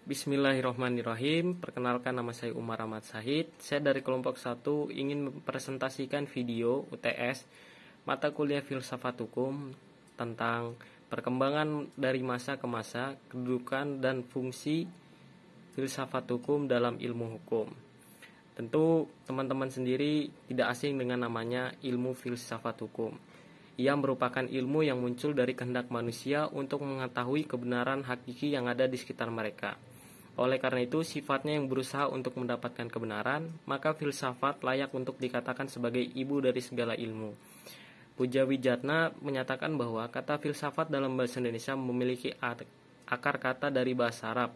Bismillahirrahmanirrahim. Perkenalkan, nama saya Umar Ahmad Sahid. Saya dari kelompok 1 ingin mempresentasikan video UTS mata kuliah Filsafat Hukum tentang perkembangan dari masa ke masa, kedudukan dan fungsi filsafat hukum dalam ilmu hukum. Tentu teman-teman sendiri tidak asing dengan namanya ilmu filsafat hukum. Ia merupakan ilmu yang muncul dari kehendak manusia untuk mengetahui kebenaran hakiki yang ada di sekitar mereka. Oleh karena itu, sifatnya yang berusaha untuk mendapatkan kebenaran, maka filsafat layak untuk dikatakan sebagai ibu dari segala ilmu. Puja Wijatna menyatakan bahwa kata filsafat dalam bahasa Indonesia memiliki akar kata dari bahasa Arab,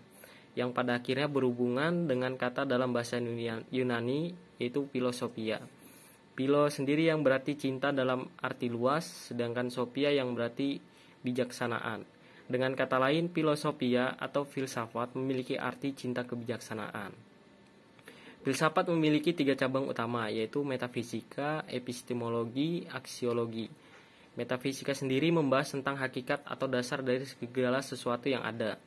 yang pada akhirnya berhubungan dengan kata dalam bahasa Yunani, yaitu philosophia. Philo sendiri yang berarti cinta dalam arti luas, sedangkan sophia yang berarti bijaksanaan. Dengan kata lain, philosophia atau filsafat memiliki arti cinta kebijaksanaan. Filsafat memiliki 3 cabang utama, yaitu metafisika, epistemologi, aksiologi. Metafisika sendiri membahas tentang hakikat atau dasar dari segala sesuatu yang ada.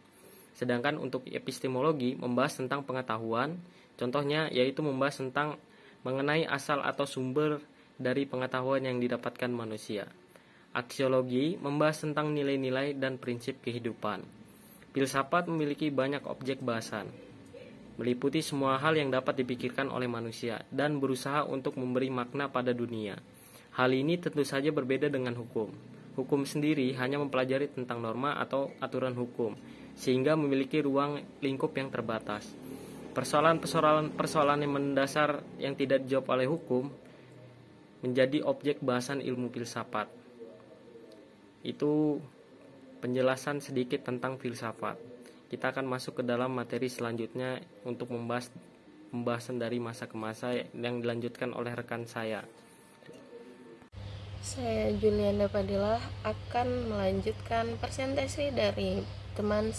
Sedangkan untuk epistemologi membahas tentang pengetahuan, contohnya yaitu membahas tentang mengenai asal atau sumber dari pengetahuan yang didapatkan manusia. Aksiologi membahas tentang nilai-nilai dan prinsip kehidupan. Filsafat memiliki banyak objek bahasan, meliputi semua hal yang dapat dipikirkan oleh manusia dan berusaha untuk memberi makna pada dunia. Hal ini tentu saja berbeda dengan hukum. Hukum sendiri hanya mempelajari tentang norma atau aturan hukum, sehingga memiliki ruang lingkup yang terbatas. Persoalan yang mendasar yang tidak dijawab oleh hukum menjadi objek bahasan ilmu filsafat. Itu penjelasan sedikit tentang filsafat. Kita akan masuk ke dalam materi selanjutnya untuk membahas pembahasan dari masa ke masa yang dilanjutkan oleh rekan saya. Saya Julianda Fadilah akan melanjutkan presentasi dari teman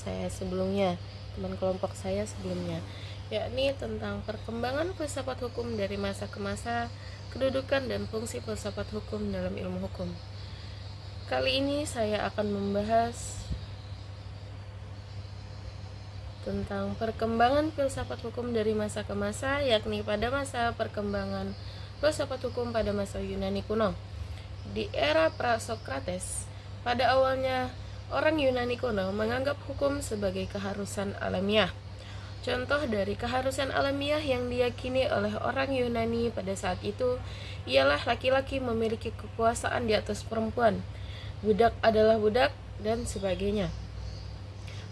kelompok saya sebelumnya, yakni tentang perkembangan filsafat hukum dari masa ke masa, kedudukan dan fungsi filsafat hukum dalam ilmu hukum. Kali ini saya akan membahas tentang perkembangan filsafat hukum dari masa ke masa, yakni pada masa perkembangan filsafat hukum pada masa Yunani kuno. Di era pra-Sokrates, pada awalnya orang Yunani kuno menganggap hukum sebagai keharusan alamiah. Contoh dari keharusan alamiah yang diyakini oleh orang Yunani pada saat itu ialah laki-laki memiliki kekuasaan di atas perempuan, budak adalah budak, dan sebagainya.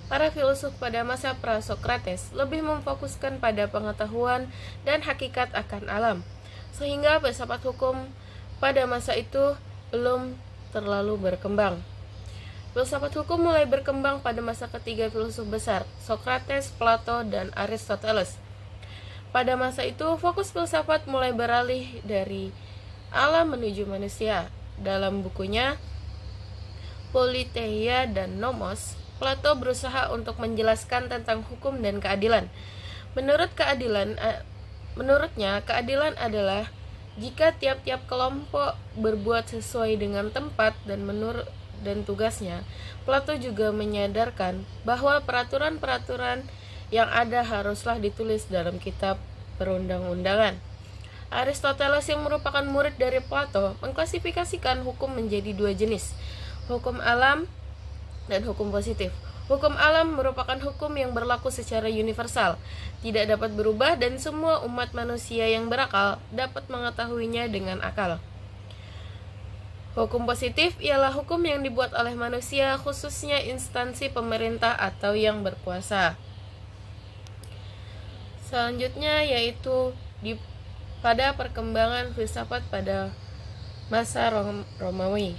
Para filsuf pada masa pra-Sokrates lebih memfokuskan pada pengetahuan dan hakikat akan alam, sehingga filsafat hukum pada masa itu belum terlalu berkembang. Filsafat hukum mulai berkembang pada masa ketiga filsuf besar, Sokrates, Plato, dan Aristoteles. Pada masa itu, fokus filsafat mulai beralih dari alam menuju manusia. Dalam bukunya Politeia dan Nomos, Plato berusaha untuk menjelaskan tentang hukum dan keadilan. Menurutnya, keadilan adalah jika tiap-tiap kelompok berbuat sesuai dengan tempat dan tugasnya. Plato juga menyadarkan bahwa peraturan-peraturan yang ada haruslah ditulis dalam kitab perundang-undangan. Aristoteles yang merupakan murid dari Plato mengklasifikasikan hukum menjadi 2 jenis, hukum alam dan hukum positif. Hukum alam merupakan hukum yang berlaku secara universal, tidak dapat berubah, dan semua umat manusia yang berakal dapat mengetahuinya dengan akal. Hukum positif ialah hukum yang dibuat oleh manusia, khususnya instansi pemerintah atau yang berkuasa. Selanjutnya yaitu pada perkembangan filsafat pada masa Romawi.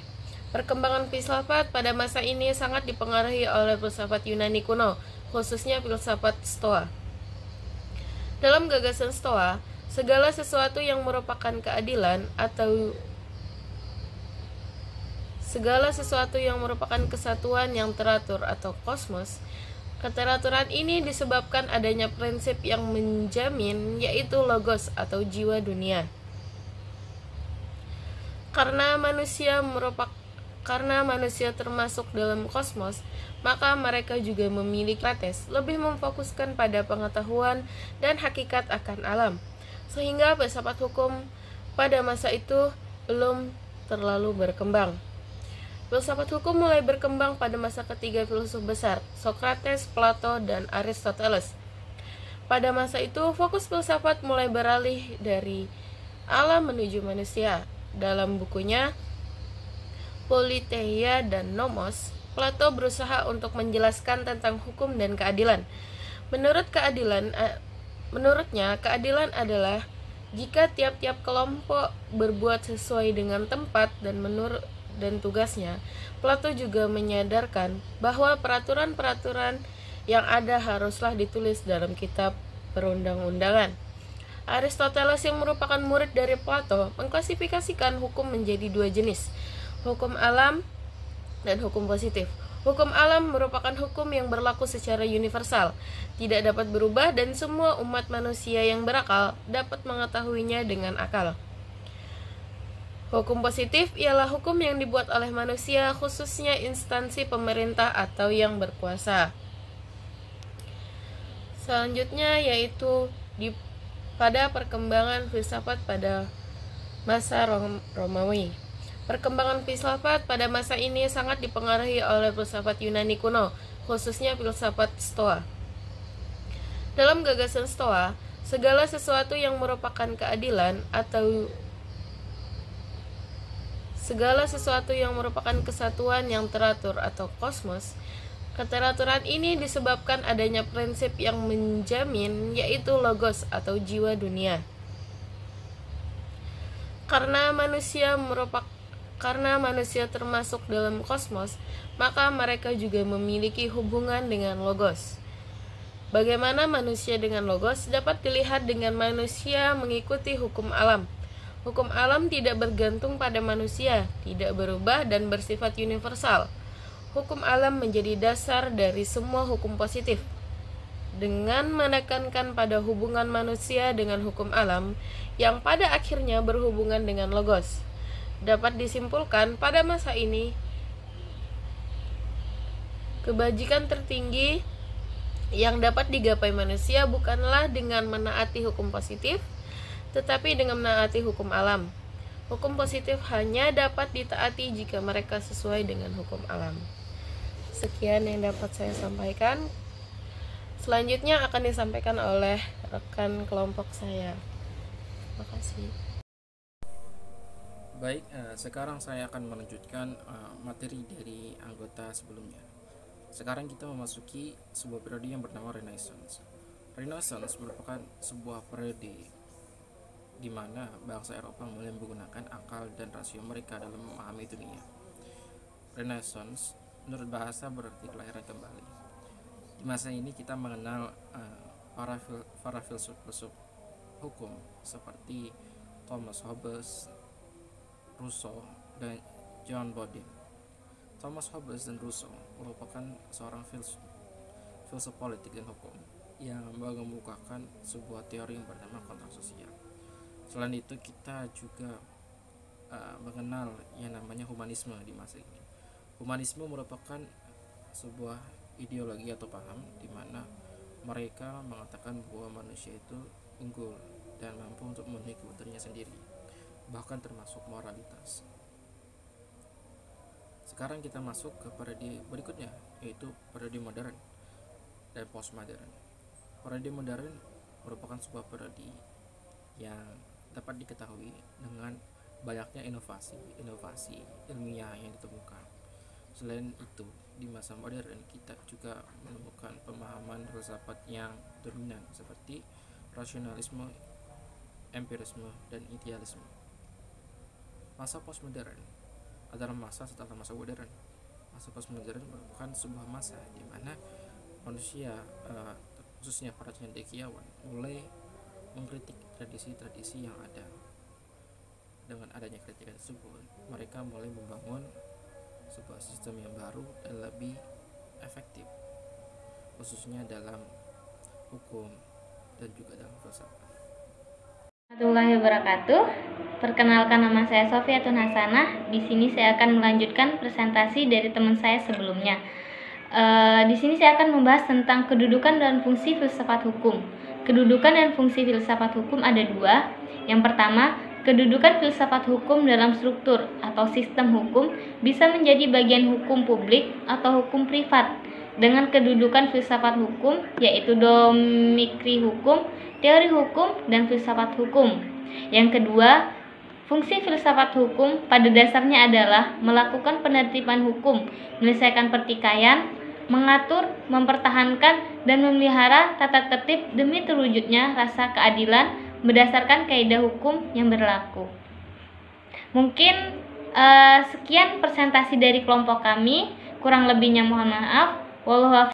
Perkembangan filsafat pada masa ini sangat dipengaruhi oleh filsafat Yunani kuno, khususnya filsafat Stoa. Dalam gagasan Stoa, segala sesuatu yang merupakan keadilan atau segala sesuatu yang merupakan kesatuan yang teratur atau kosmos. Keteraturan ini disebabkan adanya prinsip yang menjamin, yaitu logos atau jiwa dunia. Karena manusia Karena manusia termasuk dalam kosmos, maka mereka juga memiliki Sokrates lebih memfokuskan pada pengetahuan dan hakikat akan alam, sehingga filsafat hukum pada masa itu belum terlalu berkembang. Filsafat hukum mulai berkembang pada masa ketiga filsuf besar, Sokrates, Plato, dan Aristoteles. Pada masa itu, fokus filsafat mulai beralih dari alam menuju manusia. Dalam bukunya Politeia dan Nomos, Plato berusaha untuk menjelaskan tentang hukum dan keadilan. Menurutnya, keadilan adalah jika tiap-tiap kelompok berbuat sesuai dengan tempat dan tugasnya. Plato juga menyadarkan bahwa peraturan-peraturan yang ada haruslah ditulis dalam kitab perundang-undangan. Aristoteles yang merupakan murid dari Plato mengklasifikasikan hukum menjadi dua jenis, hukum alam dan hukum positif. Hukum alam merupakan hukum yang berlaku secara universal, tidak dapat berubah dan semua umat manusia yang berakal dapat mengetahuinya dengan akal. Hukum positif ialah hukum yang dibuat oleh manusia, khususnya instansi pemerintah atau yang berkuasa. Selanjutnya yaitu pada perkembangan filsafat pada masa Romawi. Perkembangan filsafat pada masa ini sangat dipengaruhi oleh filsafat Yunani kuno, khususnya filsafat Stoa. Dalam gagasan Stoa, segala sesuatu yang merupakan keadilan atau segala sesuatu yang merupakan kesatuan yang teratur atau kosmos. Keteraturan ini disebabkan adanya prinsip yang menjamin, yaitu logos atau jiwa dunia. Karena manusia termasuk dalam kosmos, maka mereka juga memiliki hubungan dengan logos. Bagaimana manusia dengan logos dapat dilihat dengan manusia mengikuti hukum alam. Hukum alam tidak bergantung pada manusia, tidak berubah dan bersifat universal. Hukum alam menjadi dasar dari semua hukum positif. Dengan menekankan pada hubungan manusia dengan hukum alam yang pada akhirnya berhubungan dengan logos, dapat disimpulkan pada masa ini kebajikan tertinggi yang dapat digapai manusia bukanlah dengan menaati hukum positif, tetapi dengan menaati hukum alam. Hukum positif hanya dapat ditaati jika mereka sesuai dengan hukum alam. Sekian yang dapat saya sampaikan. Selanjutnya akan disampaikan oleh rekan kelompok saya. Terima kasih. Baik, sekarang saya akan melanjutkan materi dari anggota sebelumnya. Sekarang kita memasuki sebuah periode yang bernama Renaissance. Renaissance merupakan sebuah periode di mana bangsa Eropa mulai menggunakan akal dan rasio mereka dalam memahami dunia. Renaissance menurut bahasa berarti kelahiran kembali. Di masa ini kita mengenal para filsuf hukum seperti Thomas Hobbes, Rousseau, dan John Bodin. Thomas Hobbes dan Rousseau merupakan seorang filsuf politik dan hukum yang mengemukakan sebuah teori yang bernama kontrak sosial. Selain itu kita juga mengenal yang namanya humanisme di masa ini. Humanisme merupakan sebuah ideologi atau paham di mana mereka mengatakan bahwa manusia itu unggul dan mampu untuk memenuhi kebutuhannya sendiri, bahkan termasuk moralitas. Sekarang kita masuk ke periode berikutnya, yaitu periode modern dan postmodern. Periode modern merupakan sebuah periode yang dapat diketahui dengan banyaknya inovasi ilmiah yang ditemukan. Selain itu, di masa modern kita juga menemukan pemahaman filsafat yang dominan seperti rasionalisme, empirisme, dan idealisme. Masa postmodern adalah masa setelah masa modern. Masa postmodern merupakan sebuah masa di mana manusia, khususnya para cendekiawan, mulai mengkritik tradisi-tradisi yang ada. Dengan adanya kritikan tersebut, mereka mulai membangun sebuah sistem yang baru dan lebih efektif, khususnya dalam hukum dan juga dalam filsafat. Warahmatullahi wabarakatuh. Perkenalkan, nama saya Sofiatun Hasanah. Di sini saya akan melanjutkan presentasi dari teman saya sebelumnya. Di sini saya akan membahas tentang kedudukan dan fungsi filsafat hukum. Kedudukan dan fungsi filsafat hukum ada dua. Yang pertama, kedudukan filsafat hukum dalam struktur atau sistem hukum bisa menjadi bagian hukum publik atau hukum privat dengan kedudukan filsafat hukum, yaitu domikri hukum, teori hukum, dan filsafat hukum. Yang kedua, fungsi filsafat hukum pada dasarnya adalah melakukan penertiban hukum, menyelesaikan pertikaian, mengatur, mempertahankan, dan memelihara tata tertib demi terwujudnya rasa keadilan berdasarkan kaidah hukum yang berlaku. Mungkin sekian presentasi dari kelompok kami, kurang lebihnya mohon maaf. Wallahu